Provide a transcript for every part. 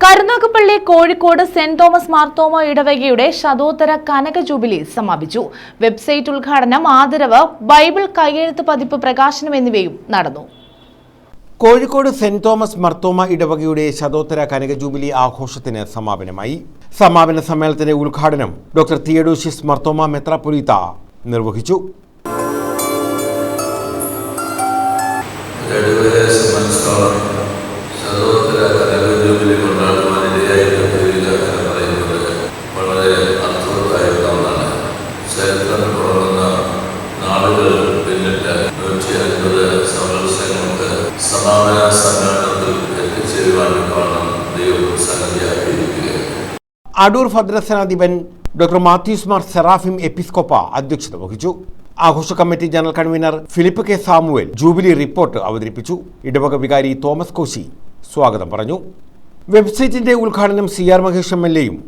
Karunagappally Kozhikode saint Thomas Marthoma ഇടവകയുടെ ശതോത്തര കനക jubilee സമാപിച്ചു. Website ഉദ്ഘാടനം, ആദരവ്, ബൈബിൾ കയ്യെഴുത്ത് പതിപ്പ് പ്രകാശനം എന്നിവയും നടന്നു. കോഴിക്കോട് സെന്റ് തോമസ് മാർത്തോമ ഇടവകയുടെ ശതോത്തര കനക ജൂബിലി ആഘോഷത്തിന് സമാപനമായി. സമാപന സമ്മേളനത്തിന്റെ ഉദ്ഘാടനം ഡോക്ടർ തിയഡോഷ്യസ് മാർത്തോമ മെത്രാപ്പൊലീത്ത നിർവഹിച്ചു. അടൂർ ഭദ്രസനാധിപൻ ഡോക്ടർ മാത്യൂസ് മാർ സെറാഫിം എപ്പിസ്കോപ്പ അധ്യക്ഷത വഹിച്ചു. ആഘോഷ committee general convener Philip K Samuel jubilee report അവതരിപ്പിച്ചു. ഇടവക വികാരി തോമസ് കോശി സ്വാഗതം പറഞ്ഞു. വെബ്സൈറ്റിന്റെ ഉദ്ഘാടനം CR മഹേഷ് MLA-യും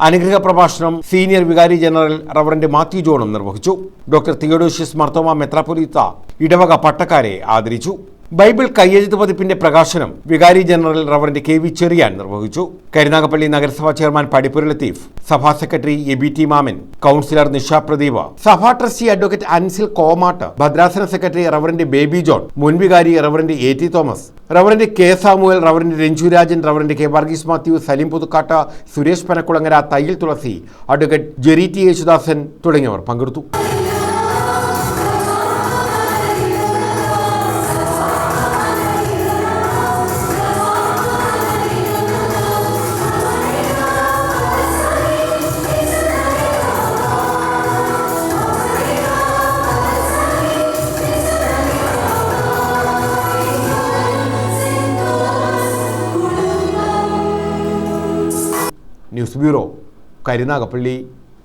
അനുഗ്രഹ പ്രഭാഷണം സീനിയർ വികാരി ജനറൽ റവറന്റ് മാത്യു ജോണും നിർവഹിച്ചു. ഡോക്ടർ തിയഡോഷ്യസ് മാർത്തോമ മെത്രാപ്പൊലീത്ത ഇടവക പട്ടക്കാരെ ആദരിച്ചു. ബൈബിൾ കയ്യെഴുത്ത് പതിപ്പിന്റെ പ്രകാശനം വികാരി ജനറൽ റവറന്റ് KV ചെറിയാൻ നിർവഹിച്ചു. കരുനാഗപ്പള്ളി നഗരസഭാ ചെയർമാൻ പടിപ്പുര ലത്തീഫ്, സഭാ സെക്രട്ടറി EBT മാമൻ, കൗൺസിലർ നിഷ പ്രദീപ്, സഭാ ട്രസ്റ്റി അഡ്വക്കേറ്റ് അൻസിൽ കോമാട്ട്, ഭദ്രാസന സെക്രട്ടറി റവറന്റ് ബേബി ജോൺ, മുൻ വികാരി Reverend AT Thomas, Reverend K Samuel, Reverend Ranju Rajan, Reverend K Varghese Mathew, Saleem Puthukkattu, Suresh Panakkulangara, Thayyil Thulasi, advocate Jerry Yesudasan തുടങ്ങിയവർ പങ്കെടുത്തു. News bureau, Karunagappally.